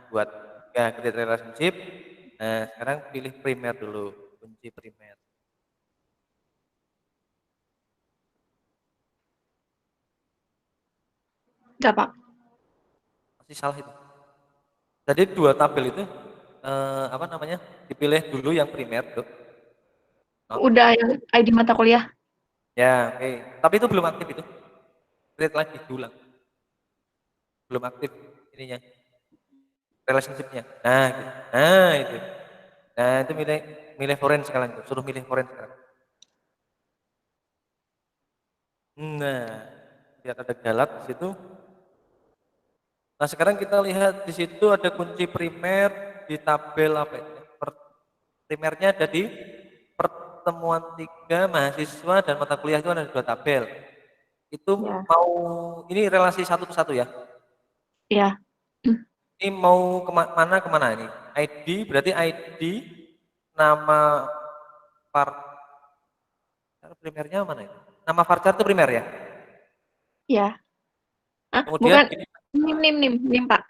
buat ya create relationship. Nah, sekarang pilih primer dulu, kunci primer. Enggak, Pak. Masih salah itu. Jadi dua tabel itu apa namanya? Dipilih dulu yang primer tuh. Udah yang ID mata kuliah. Ya, oke. Tapi itu belum aktif itu. Create lagi diulang. Belum aktif ininya. Relationship-nya. Nah, gitu. Nah, itu. Nah, itu milih foreign sekarang tuh. Suruh milih foreign sekarang. Nah, lihat ada galat di situ. Nah, sekarang kita lihat di situ ada kunci primer di tabel apa ini? Primernya ada di pertemuan 3 mahasiswa dan mata kuliah itu ada 2 tabel. Itu Ya. mau ini relasi satu ke satu ya. Ya. Ini mau kemana ini? ID berarti ID nama primernya mana itu? Nama varchar itu primer ya? Ya. Kemudian Bukan. NIM, Pak.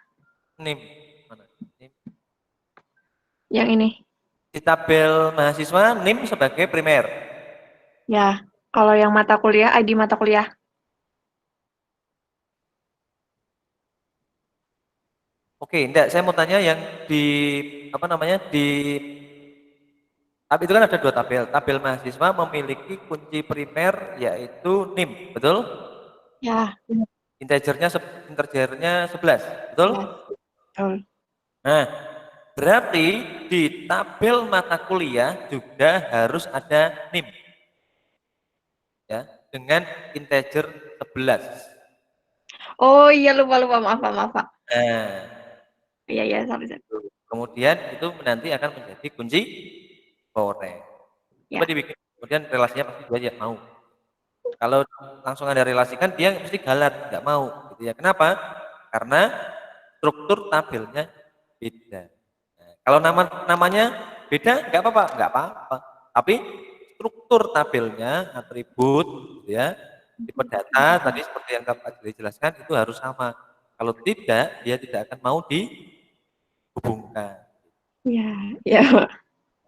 NIM. Mana? NIM. Yang ini. Di tabel mahasiswa NIM sebagai primer. Ya. Kalau yang mata kuliah, ID mata kuliah. Oke, enggak, saya mau tanya yang di apa namanya di itu kan ada 2 tabel. Tabel mahasiswa memiliki kunci primer yaitu NIM, betul? Ya. Integernya 11, betul? Ya. Betul. Nah, berarti di tabel mata kuliah juga harus ada NIM. Ya, dengan integer 11. Oh iya, lupa, maaf Pak. Nah, Iya, sorry. kemudian itu nanti akan menjadi kunci korek. Coba Ya. dibikin, kemudian relasinya pasti dia aja mau. Kalau langsung ada relasikan dia mesti galat, nggak mau, gitu ya. Kenapa? Karena struktur tabelnya beda. Nah, kalau namanya beda, nggak apa-apa. Tapi struktur tabelnya, atribut, gitu ya, tipe data tadi seperti yang Kak jelaskan itu harus sama. Kalau tidak, dia tidak akan mau dihubungkan. Iya, Pak.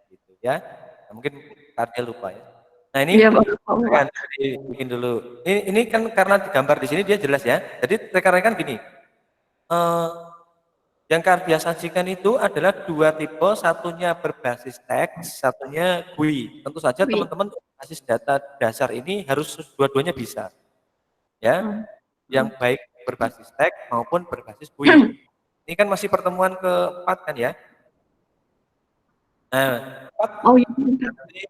Gitu ya. Nah, mungkin Kardia lupa ya. Nah ini Iya, Pak. kan bikin dulu. Ini kan karena digambar di sini dia jelas ya. Jadi rekan-rekan gini. Yang Kardia sajikan itu adalah 2 tipe, satunya berbasis teks, satunya GUI. Tentu saja GUI. teman-teman basis data dasar ini harus dua-duanya bisa. Ya. Yang baik berbasis teks maupun berbasis GUI. Ini kan masih pertemuan ke-4 kan ya. Nah,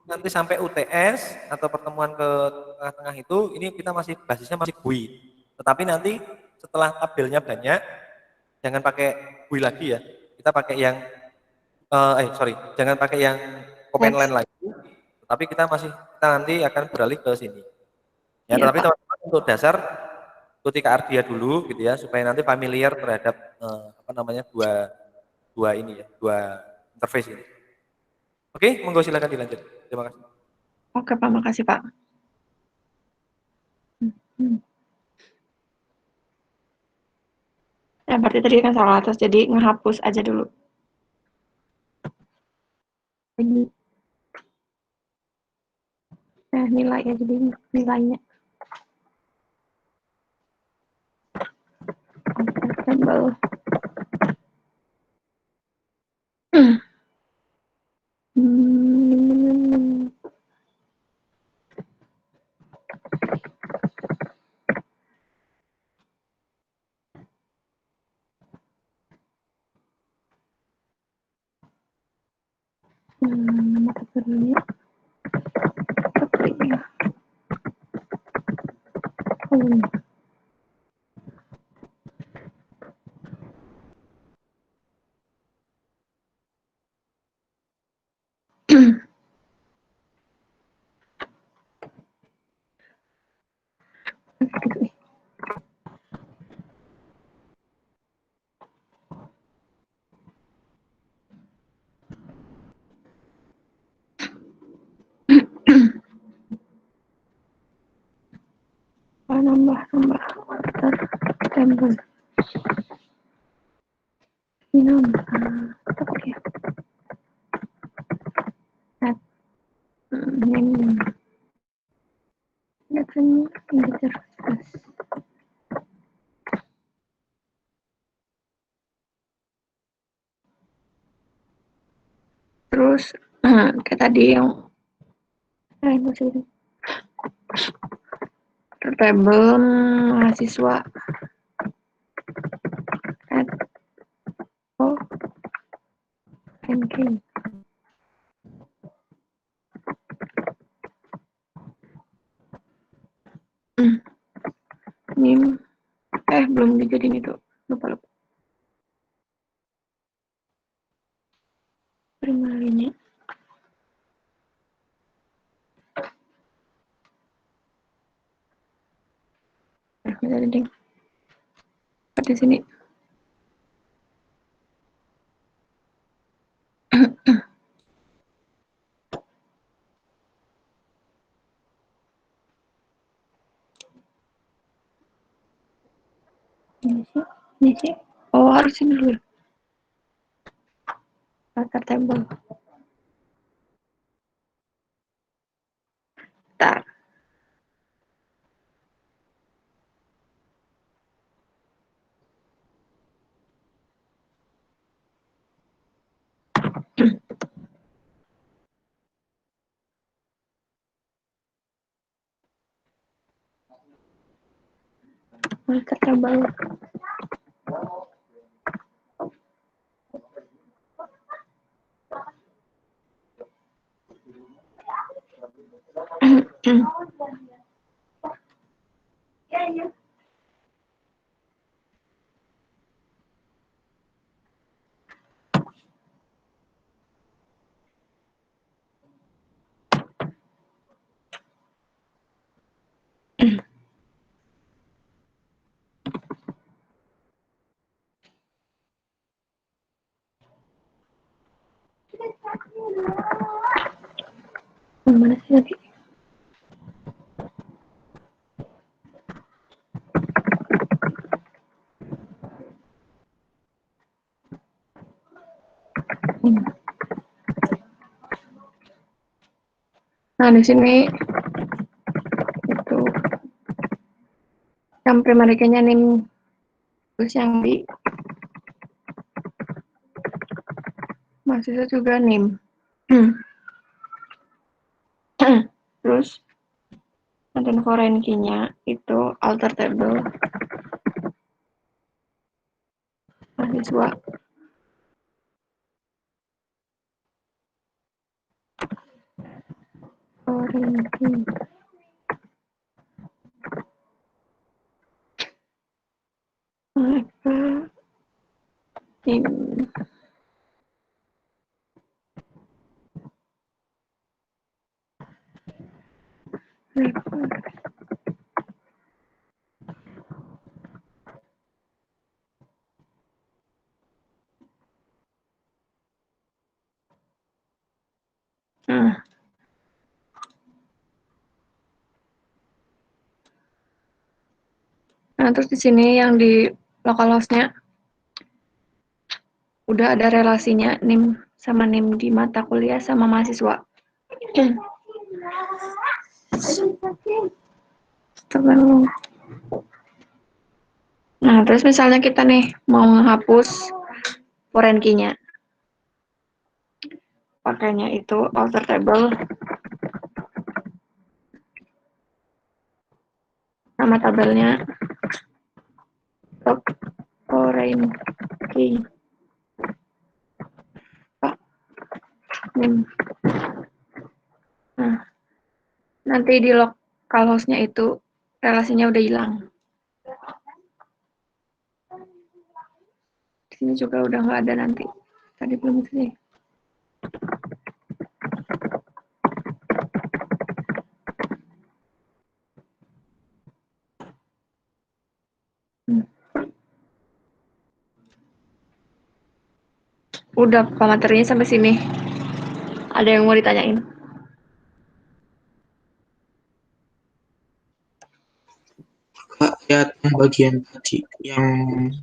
nanti sampai UTS atau pertemuan ke tengah-tengah itu ini kita basisnya masih GUI. Tetapi nanti setelah tabelnya banyak, jangan pakai GUI lagi ya. Kita pakai yang jangan pakai yang command line lagi. Tetapi kita nanti akan beralih ke sini. Ya, tetapi teman-teman untuk dasar ikuti Ardia dulu gitu ya supaya nanti familiar terhadap dua interface ini. Oke, monggo silakan dilanjut. Terima kasih. Oke, Pak, makasih, Pak. Ya, berarti tadi kan salah atas, jadi ngehapus aja dulu. Nah, nilai ya, jadi nilainya. Tabel. Mata kuliah. Nambah tabel. Ini terus kayak tadi yang tabel mahasiswa NK. Nim. Belum dijadiin itu. Lupa. Primarinya. Jadi ding. Di sini. Ini sih. Oh, harus ini dulu. Alter table. Bentar. Alter table. Mana sih tadi? Nah, di sini itu yang primarikanya nim, terus yang di mahasiswa juga nim. Terus nanti foreign key-nya itu alter table mahasiswa. Foreign key. Nim. Nah, terus di sini yang di localhost-nya udah ada relasinya nim sama nim di mata kuliah sama mahasiswa. Nah, terus misalnya kita nih mau menghapus foreign key-nya. Pakainya itu alter table. Nama tabelnya foreign key. Nah, nanti di localhost-nya itu relasinya udah hilang. Di sini juga udah nggak ada nanti. Tadi belum sih. Udah materinya sampai sini. Ada yang mau ditanyain? Kak, lihat yang bagian tadi yang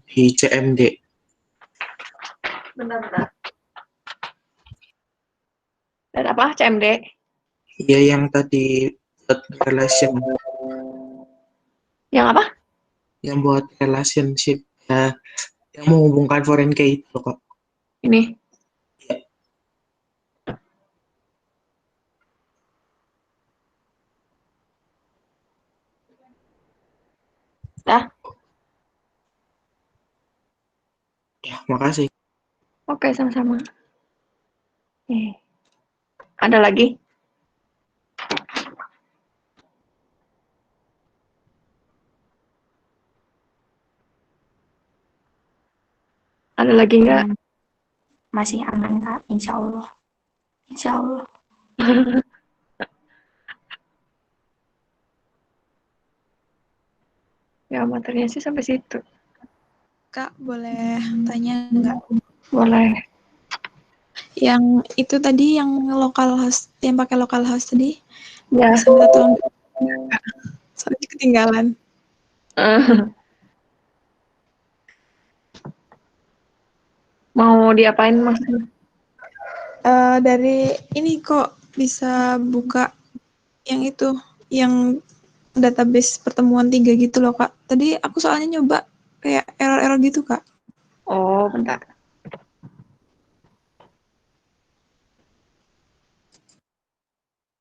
di CMD. Bentar. Dan apa? CMD? Iya, yang tadi buat relation. Yang apa? Yang buat relationship. Ya, yang menghubungkan foreign key itu kok. Ini. Ya. Dah. Ya, makasih. Oke, sama-sama. Ada lagi? Ada lagi nggak? Masih aman, Kak. Insya Allah. Insya Allah. Ya, materinya sih sampai situ. Kak, boleh tanya nggak? Boleh. Yang itu tadi yang lokal host, yang pakai lokal host tadi, Ya. bisa minta tolong Kak? Soalnya ketinggalan. Mau diapain maksudnya? Dari ini kok bisa buka yang itu, yang database pertemuan 3 gitu loh, Kak. Tadi aku soalnya nyoba kayak error-error gitu, Kak. Oh, bentar.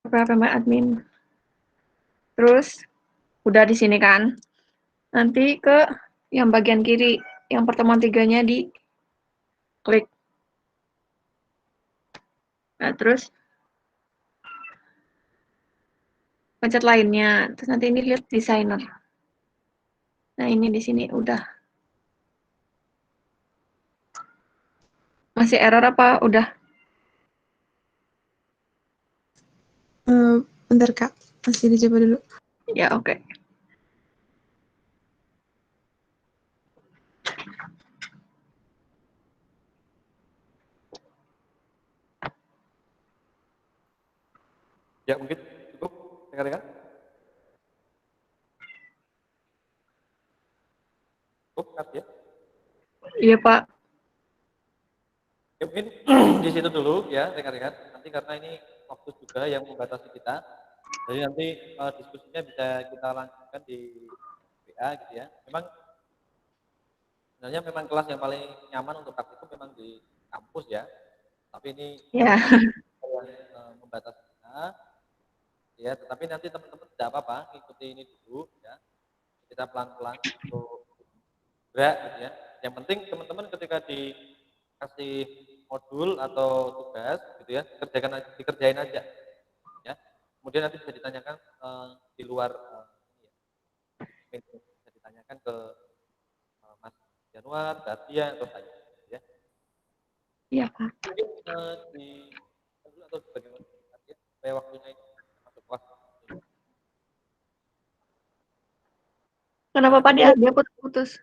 Apa admin. Terus udah di sini kan? Nanti ke yang bagian kiri, yang pertemuan 3-nya di klik. Nah, terus pencet lainnya. Terus nanti ini lihat designer. Nah, ini di sini udah. Masih error apa udah? Bentar, Kak. Masih dicoba dulu. Ya, oke. Ya, mungkin cukup dengar-dengar. Cukup, Kat, ya? Iya, Pak. Ya, mungkin di situ dulu ya rekan-rekan. Nanti karena ini waktu juga yang membatasi kita, jadi nanti diskusinya bisa kita lanjutkan di WA gitu ya. Sebenarnya memang kelas yang paling nyaman untuk praktikum memang di kampus ya. Tapi ini Ya. yang membatasi kita, ya. Tetapi nanti teman-teman tidak apa-apa, ikuti ini dulu ya. Kita pelan-pelan untuk gerak gitu ya. Yang penting teman-teman ketika dikasih modul atau tugas gitu ya, dikerjain aja ya. Kemudian nanti bisa ditanyakan di luar bisa ditanyakan ke Mas Januar, Batia atau saya ya. Iya, Pak. Mungkin di dulu atau bagaimana ya, supaya waktunya itu masuk kelas. Kenapa Pak dia putus-putus?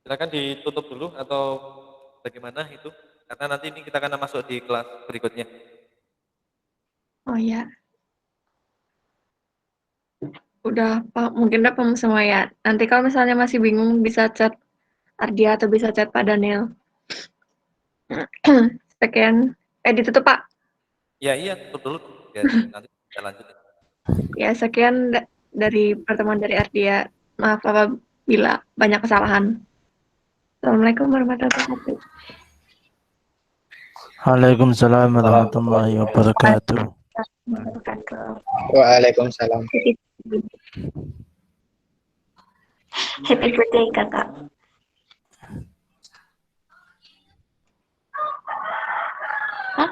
Silakan ditutup dulu atau bagaimana itu, karena nanti ini kita akan masuk di kelas berikutnya. Oh ya. Udah Pak, mungkin udah paham semua ya. Nanti kalau misalnya masih bingung bisa chat Ardia atau bisa chat Pak Daniel. Sekian. Ditutup Pak. Ya iya, tutup dulu ya, nanti kita lanjut. Ya, sekian dari pertemuan dari Ardia. Maaf apabila banyak kesalahan. Assalamualaikum warahmatullahi wabarakatuh. Waalaikumsalam warahmatullahi wabarakatuh. Waalaikumsalam. Happy birthday, Kakak. Hah?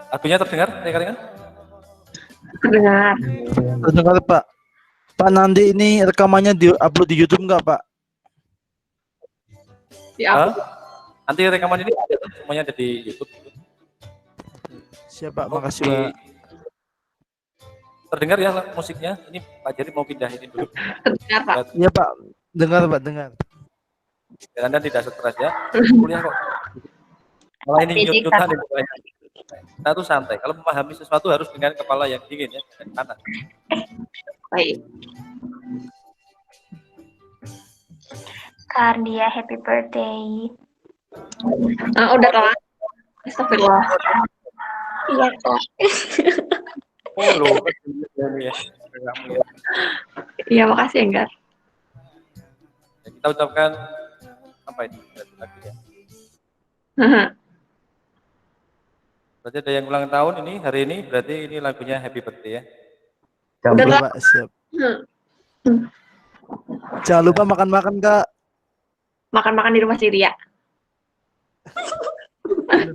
Lagunya terdengar, rekan-rekan? Terdengar. Terdengar Pak. Pak, nanti ini rekamannya di-upload di YouTube nggak Pak? Nanti rekaman ini ada, semuanya ada di YouTube. Siap Pak, makasih Pak. Terdengar ya musiknya? Ini Pak Jari mau pindah ini dulu. Terdengar Pak. Iya Pak, dengar Pak, dengar. Dan Anda tidak stres ya, kuliah kok. Malah ini nyut-nyutan itu. Kita tuh santai. Kalau memahami sesuatu harus dengan kepala yang dingin ya, dan panas. Baik. Kardia, happy birthday. Udah telat. Astagfirullah. Iya, Kak. Oh loh, ya. Iya, makasih Enggar. Ya, kita ucapkan apa itu? Berarti ada yang ulang tahun ini hari ini, berarti ini lagunya Happy Birthday ya. Udah Iya, Kak. Pak, siap. Jangan lupa makan-makan, Kak. Makan-makan di rumah Siria.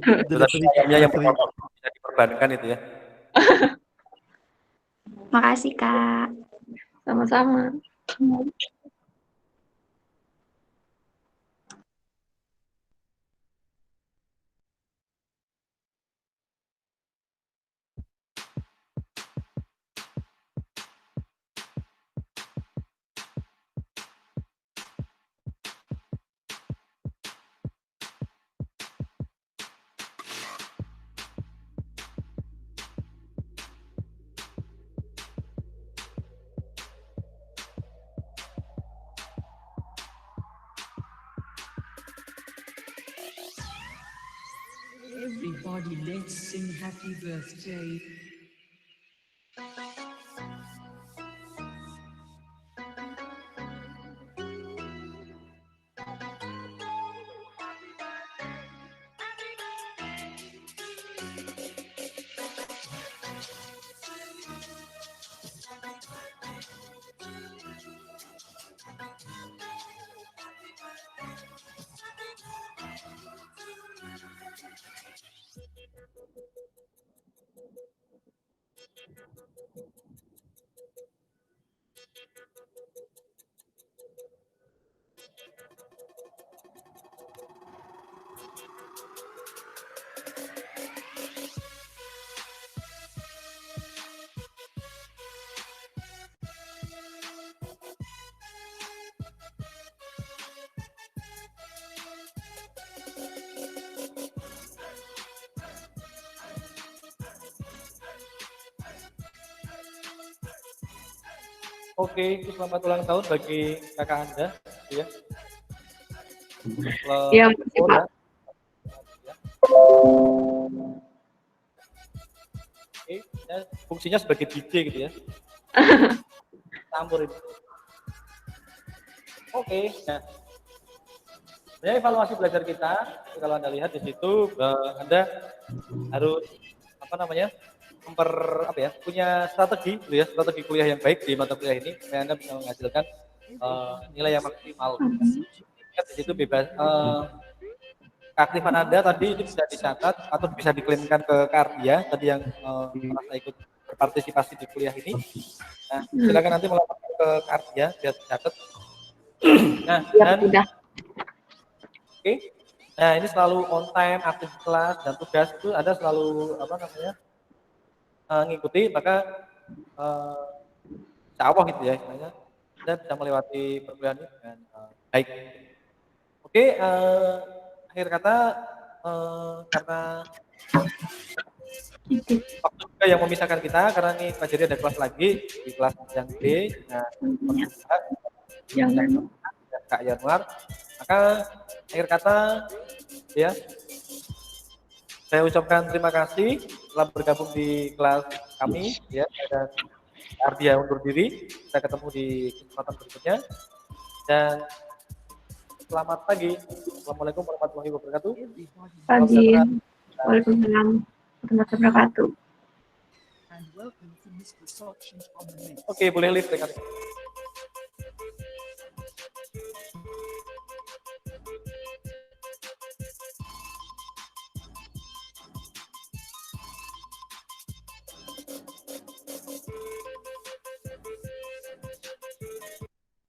Berarti ayamnya yang berpotong bisa diperbankan itu ya. Makasih, Kak. Sama-sama. Everybody, let's sing happy birthday. Oke, itu selamat ulang tahun bagi kakak Anda, ya. Iya, makasih, Pak. Oke, ya, fungsinya sebagai DJ gitu ya. Campur itu. Oke, nah, sebenarnya evaluasi belajar kita, kalau Anda lihat di situ, Anda harus punya strategi, gitu ya, strategi kuliah yang baik di mata kuliah ini, supaya Anda bisa menghasilkan nilai yang maksimal. Di situ bebas. Keaktifan Anda tadi itu bisa dicatat atau bisa diklaimkan ke Kardia tadi yang merasa ikut berpartisipasi di kuliah ini. Nah, silakan nanti melaporkan ke Kardia biar dicatat. Nah, dan oke. Nah, ini selalu on time, aktif kelas dan tugas itu Anda selalu ngikuti, maka insya Allah gitu ya, istilahnya Anda bisa melewati perkuliahan ini dengan baik. Oke, akhir kata karena waktu juga yang memisahkan kita, karena ini Pak Jerry ada kelas lagi di kelas yang B, nah Kak Januar, maka akhir kata ya saya ucapkan terima kasih telah bergabung di kelas kami ya, dan Ardia undur diri. Kita ketemu di kesempatan berikutnya dan selamat pagi. Assalamualaikum warahmatullahi wabarakatuh. Pagi. Waalaikumsalam warahmatullahi wabarakatuh. Oke, boleh lift rekan.